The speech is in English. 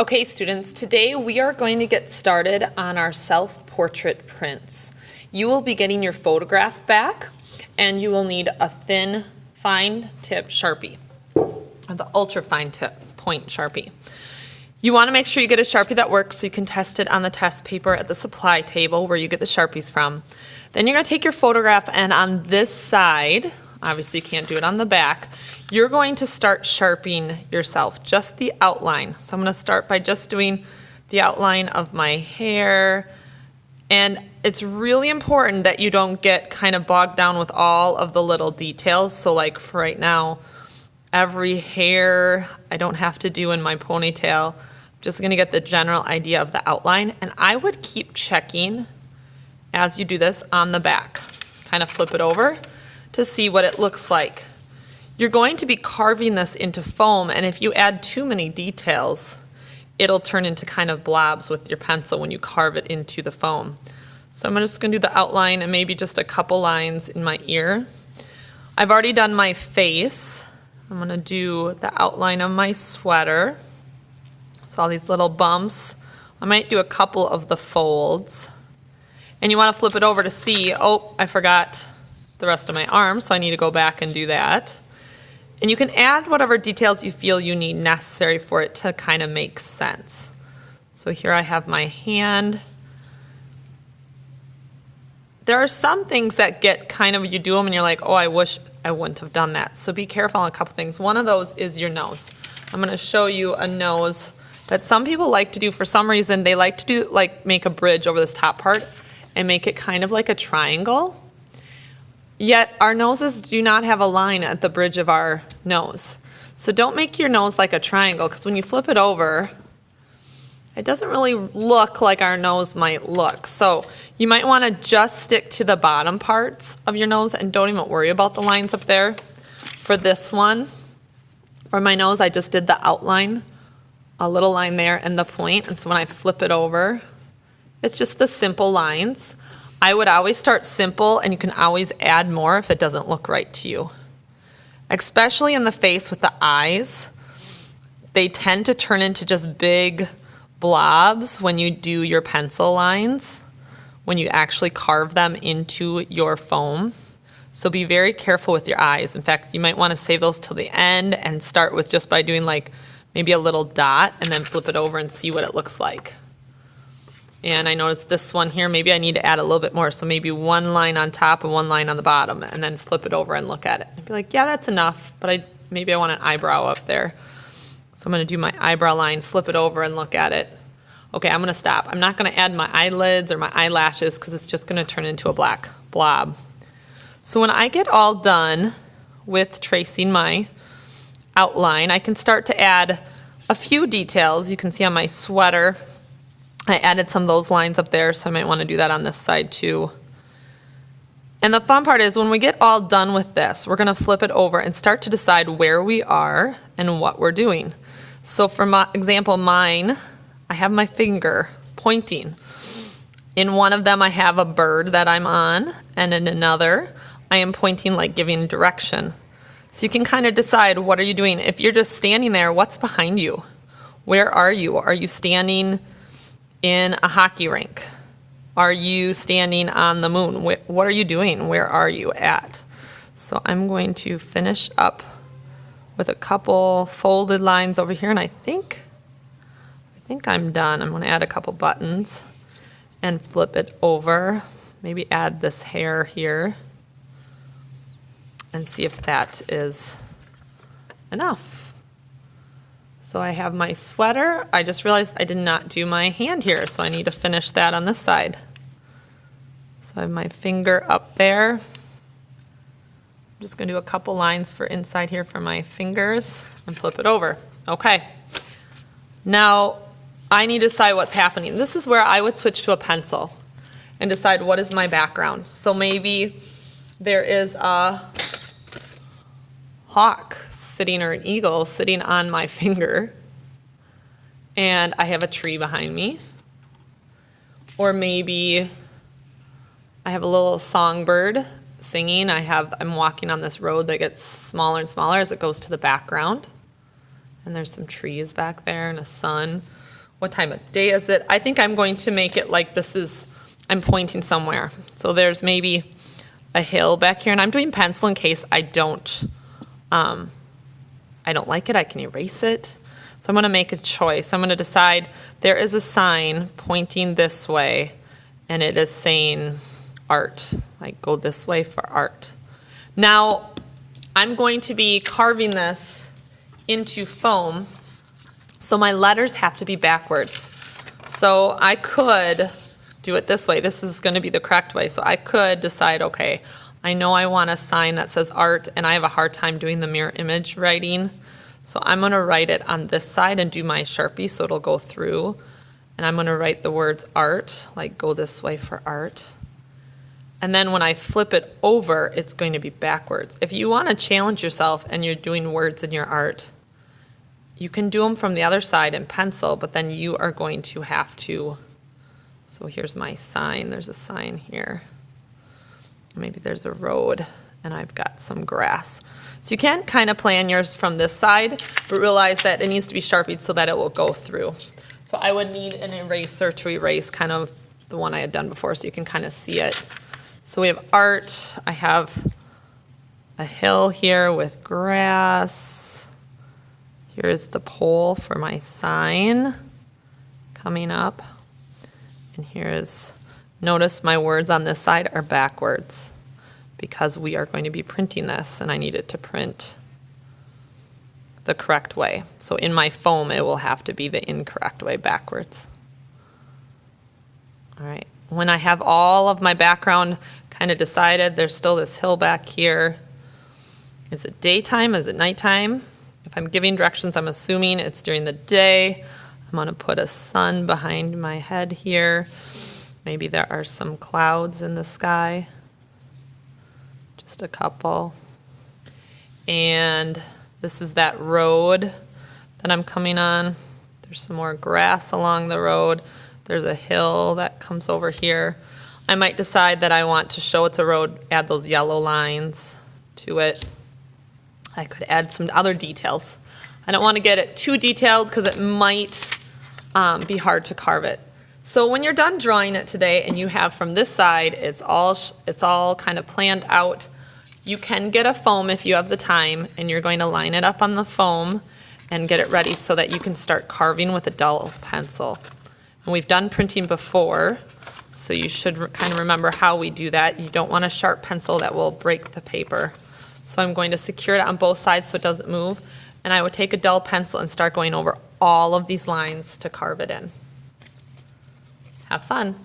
Okay, students, today we are going to get started on our self-portrait prints. You will be getting your photograph back, and you will need a thin, fine tip Sharpie, or the ultra fine tip point Sharpie. You want to make sure you get a Sharpie that works so you can test it on the test paper at the supply table where you get the Sharpies from. Then you're going to take your photograph, and on this side, obviously you can't do it on the back, you're going to start sharpening yourself, just the outline. So I'm going to start by just doing the outline of my hair. And it's really important that you don't get kind of bogged down with all of the little details. So like for right now, every hair I don't have to do in my ponytail. I'm just going to get the general idea of the outline. And I would keep checking as you do this on the back. Kind of flip it over to see what it looks like. You're going to be carving this into foam, and if you add too many details, it'll turn into kind of blobs with your pencil when you carve it into the foam. So I'm just going to do the outline and maybe just a couple lines in my ear. I've already done my face. I'm going to do the outline of my sweater. So all these little bumps. I might do a couple of the folds. And you want to flip it over to see, oh, I forgot the rest of my arm, so I need to go back and do that. And you can add whatever details you feel you need necessary for it to kind of make sense. So here I have my hand. There are some things that get kind of, you do them and you're like, oh, I wish I wouldn't have done that. So be careful on a couple things. One of those is your nose. I'm going to show you a nose that some people like to do for some reason. They like to do, like, make a bridge over this top part and make it kind of like a triangle. Yet our noses do not have a line at the bridge of our nose. So don't make your nose like a triangle, because when you flip it over, it doesn't really look like our nose might look. So you might want to just stick to the bottom parts of your nose and don't even worry about the lines up there. For this one, for my nose, I just did the outline, a little line there and the point. And so when I flip it over, it's just the simple lines. I would always start simple, and you can always add more if it doesn't look right to you. Especially in the face with the eyes, they tend to turn into just big blobs when you do your pencil lines, when you actually carve them into your foam. So be very careful with your eyes. In fact, you might want to save those till the end and start with just by doing like maybe a little dot and then flip it over and see what it looks like. And I noticed this one here, maybe I need to add a little bit more. So maybe one line on top and one line on the bottom, and then flip it over and look at it. I'd be like, yeah, that's enough, but maybe I want an eyebrow up there. So I'm going to do my eyebrow line, flip it over and look at it. Okay, I'm going to stop. I'm not going to add my eyelids or my eyelashes because it's just going to turn into a black blob. So when I get all done with tracing my outline, I can start to add a few details. You can see on my sweater, I added some of those lines up there, so I might want to do that on this side too. And the fun part is when we get all done with this, we're going to flip it over and start to decide where we are and what we're doing. So for my example, mine, I have my finger pointing. In one of them, I have a bird that I'm on, and in another, I am pointing, like giving direction. So you can kind of decide, what are you doing? If you're just standing there, what's behind you? Where are you? Are you standing in a hockey rink? Are you standing on the moon? What are you doing? Where are you at? So I'm going to finish up with a couple folded lines over here, and I think I'm done. I'm going to add a couple buttons and flip it over. Maybe add this hair here and see if that is enough. So I have my sweater. I just realized I did not do my hand here, so I need to finish that on this side. So I have my finger up there. I'm just going to do a couple lines for inside here for my fingers and flip it over. Okay. Now I need to decide what's happening. This is where I would switch to a pencil and decide what is my background. So maybe there is a hawk sitting, or an eagle sitting on my finger, and I have a tree behind me. Or maybe I have a little songbird singing. I'm walking on this road that gets smaller and smaller as it goes to the background. And there's some trees back there and a sun. What time of day is it? I think I'm going to make it like I'm pointing somewhere. So there's maybe a hill back here, and I'm doing pencil in case I don't like it. I can erase it. So I'm going to make a choice. I'm going to decide there is a sign pointing this way, and it is saying art, like go this way for art. Now, I'm going to be carving this into foam, so my letters have to be backwards. So I could do it this way. This is going to be the correct way. So I could decide, okay, I know I want a sign that says art, and I have a hard time doing the mirror image writing. So I'm going to write it on this side and do my Sharpie so it'll go through. And I'm going to write the words art, like go this way for art. And then when I flip it over, it's going to be backwards. If you want to challenge yourself and you're doing words in your art, you can do them from the other side in pencil, but then you are going to have to, so here's my sign. There's a sign here. Maybe there's a road, and I've got some grass. So you can kind of plan yours from this side, but realize that it needs to be Sharpied so that it will go through. So I would need an eraser to erase kind of the one I had done before so you can kind of see it. So we have art. I have a hill here with grass. Here's the pole for my sign coming up. And here's, notice my words on this side are backwards because we are going to be printing this, and I need it to print the correct way. So in my foam, it will have to be the incorrect way backwards. All right. When I have all of my background kind of decided, there's still this hill back here. Is it daytime? Is it nighttime? If I'm giving directions, I'm assuming it's during the day. I'm going to put a sun behind my head here. Maybe there are some clouds in the sky. Just a couple. And this is that road that I'm coming on. There's some more grass along the road. There's a hill that comes over here. I might decide that I want to show it's a road, add those yellow lines to it. I could add some other details. I don't want to get it too detailed because it might be hard to carve it. So when you're done drawing it today and you have from this side, it's all kind of planned out. You can get a foam if you have the time, and you're going to line it up on the foam and get it ready so that you can start carving with a dull pencil. And we've done printing before, so you should kind of remember how we do that. You don't want a sharp pencil that will break the paper. So I'm going to secure it on both sides so it doesn't move. And I would take a dull pencil and start going over all of these lines to carve it in. Have fun.